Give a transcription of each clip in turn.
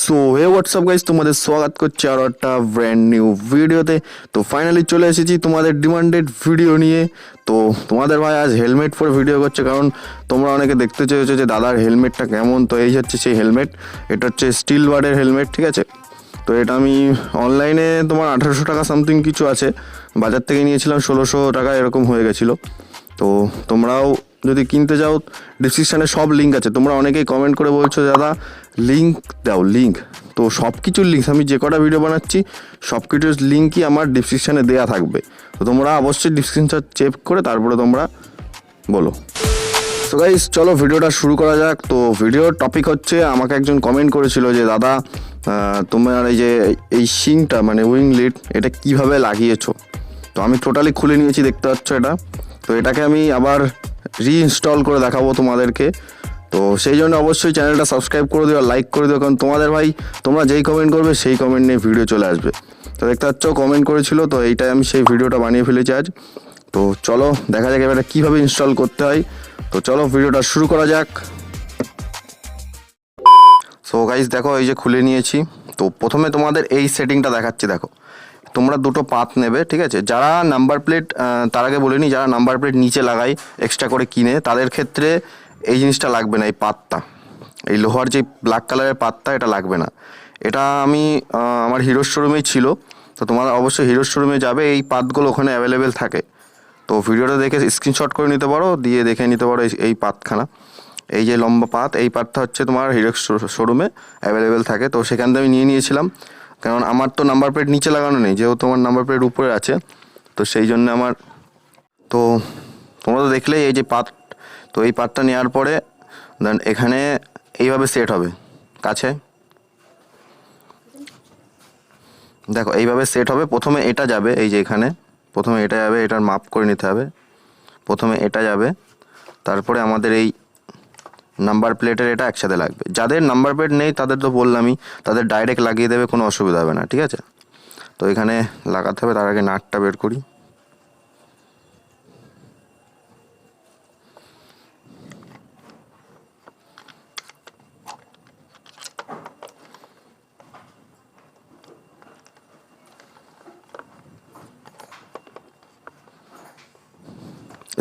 So hey WhatsApp guys, তোমাদের স্বাগত করছি আরও একটা ব্র্যান্ড নিউ ভিডিওতে। তো ফাইনালি চলে এসেছি তোমাদের ডিমান্ডেড ভিডিও নিয়ে। তো তোমাদের ভাই আজ হেলমেট পরে ভিডিও করছে, কারণ তোমরা অনেকে দেখতে চেয়েছো যে দাদার হেলমেটটা কেমন। তো এই হচ্ছে সেই হেলমেট, এটা হচ্ছে স্টিল বার্ডের হেলমেট, ঠিক আছে। তো এটা আমি অনলাইনে তোমার 1800 টাকা সামথিং কিছু আছে, বাজার থেকে নিয়েছিলাম 1600 টাকা এরকম হয়ে গেছিলো। তো তোমরাও যদি কিনতে যাও ডিসক্রিপশানে সব লিঙ্ক আছে। তোমরা অনেকেই কমেন্ট করে বলছো দাদা লিঙ্ক দাও, লিঙ্ক। তো সব কিছুর লিঙ্ক আমি যে কটা ভিডিও বানাচ্ছি সব কিছুর লিঙ্কই আমার ডিসক্রিপশানে দেওয়া থাকবে। তো তোমরা অবশ্যই ডিসক্রিপশন চেক করে তারপরে তোমরা বলো। তো গাইস চলো ভিডিওটা শুরু করা যাক। তো ভিডিওর টপিক হচ্ছে, আমাকে একজন কমেন্ট করেছিল যে দাদা তোমার এই যে এই শিংটা মানে উইং লিড এটা কিভাবে লাগিয়েছো। তো আমি টোটালি খুলে নিয়েছি, দেখতে পাচ্ছ এটা। তো এটাকে আমি আবার রিইনস্টল করে দেখাবো তোমাদেরকে। তো সেই জন্য অবশ্যই চ্যানেলটা সাবস্ক্রাইব করে দিও আর লাইক করে দিও, কারণ তোমাদের ভাই তোমরা যেই কমেন্ট করবে সেই কমেন্ট নিয়ে ভিডিও চলে আসবে। তো দেখতে পাচ্ছ কমেন্ট করেছিল, তো এইটাই আমি সেই ভিডিওটা বানিয়ে ফেলেছি আজ। তো চলো দেখা যাক এবার কীভাবে ইনস্টল করতে হয়। তো চলো ভিডিওটা শুরু করা যাক। সো গাইস দেখো এই যে খুলে নিয়েছি। তো প্রথমে তোমাদের এই সেটিংটা দেখাচ্ছি, দেখো তোমরা দুটো পাত নেবে, ঠিক আছে। যারা নাম্বার প্লেট, তার আগে বলে নিই, যারা নাম্বার প্লেট নিচে লাগায় এক্সট্রা করে কিনে তাদের ক্ষেত্রে এই জিনিসটা লাগবে না, এই পাতটা, এই লোহার যে ব্ল্যাক কালারের পাতটা এটা লাগবে না। এটা আমি আমার হিরোর শোরুমেই ছিল। তো তোমরা অবশ্যই হিরোর শোরুমে যাবে, এই পাতগুলো ওখানে অ্যাভেলেবেল থাকে। তো ভিডিওটা দেখে স্ক্রিনশট করে নিতে পারো, দিয়ে দেখে নিতে পারো এই পাতখানা, এই যে লম্বা পাত, এই পাতটা হচ্ছে তোমার হিরো শোরুমে অ্যাভেলেবেল থাকে। তো সেখান থেকে আমি নিয়ে নিয়েছিলাম, কারণ আমার তো নাম্বার প্লেট নিচে লাগানো নেই, যেহেতু আমার নাম্বার প্লেট উপরে আছে। তো সেই জন্য আমার, তো তোমরা তো দেখলেই এই যে পাত। তো এই পাতটা নেওয়ার পরে দেন এখানে এইভাবে সেট হবে কাছে, দেখো এইভাবে সেট হবে। প্রথমে এটা যাবে, এই যে এখানে প্রথমে এটা যাবে, এটার মাপ করে নিতে হবে। প্রথমে এটা যাবে, তারপরে আমাদের এই নাম্বার প্লেটের এটা একসাথে লাগবে। যাদের নাম্বার প্লেট নেই তাদের তো বললামই, তাদের ডাইরেক্ট লাগিয়ে দেবে, কোনো অসুবিধা হবে না, ঠিক আছে। তো এখানে লাগাতে হবে, তার আগে নাটটা বের করি।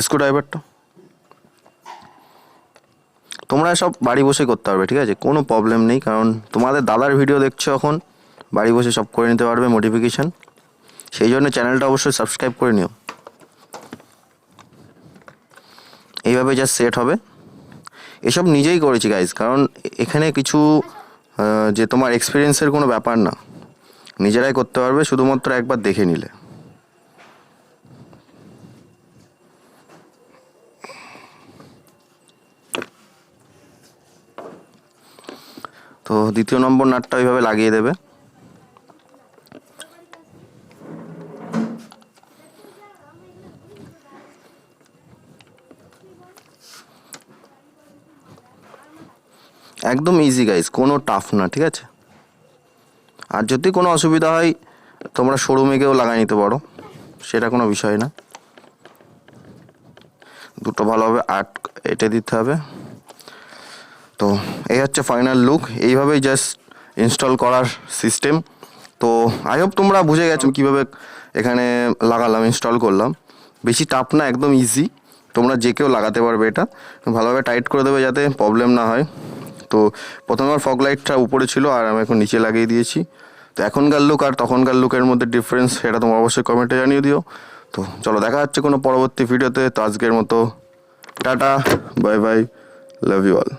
স্ক্রুড্রাইভারটা তোমরা সব বাড়ি বসে করতে পারবে, ঠিক আছে, কোনো প্রবলেম নেই। কারণ তোমাদের দাদার ভিডিও দেখছো এখন, বাড়ি বসে সব করে নিতে পারবে মডিফিকেশান। সেই জন্য চ্যানেলটা অবশ্যই সাবস্ক্রাইব করে নিও। এইভাবে যা সেট হবে, এসব নিজেই করেছি গাইজ, কারণ এখানে কিছু যে তোমার এক্সপিরিয়েন্সের কোনো ব্যাপার না, নিজেরাই করতে পারবে শুধুমাত্র একবার দেখে নিলে। তো দ্বিতীয় নম্বর নাটটা ওইভাবে লাগিয়ে দেবে। একদম ইজি গাইজ, কোনো টাফ না, ঠিক আছে। আর যদি কোনো অসুবিধা হয় তোমরা শোরুমে গিয়েও লাগাই নিতে পারো, সেটা কোনো বিষয় না। দুটো ভালোভাবে এঁটে দিতে হবে। তো এই হচ্ছে ফাইনাল লুক, এইভাবেই জাস্ট ইনস্টল করার সিস্টেম। তো আই হোপ তোমরা বুঝে গেছো কীভাবে এখানে লাগালাম, ইনস্টল করলাম। বেশি টাফ না, একদম ইজি, তোমরা যে কেউ লাগাতে পারবে। এটা ভালোভাবে টাইট করে দেবে যাতে প্রবলেম না হয়। তো প্রথমে আমার ফগ লাইটটা উপরে ছিল আর আমি এখন নিচে লাগিয়ে দিয়েছি। তো এখনকার লুক আর তখনকার লুকের মধ্যে ডিফারেন্স সেটা তোমরা অবশ্যই কমেন্টে জানিয়ে দিও। তো চলো দেখা হচ্ছে কোনো পরবর্তী ভিডিওতে। তো আজকের মতো tata, bye bye, love you all.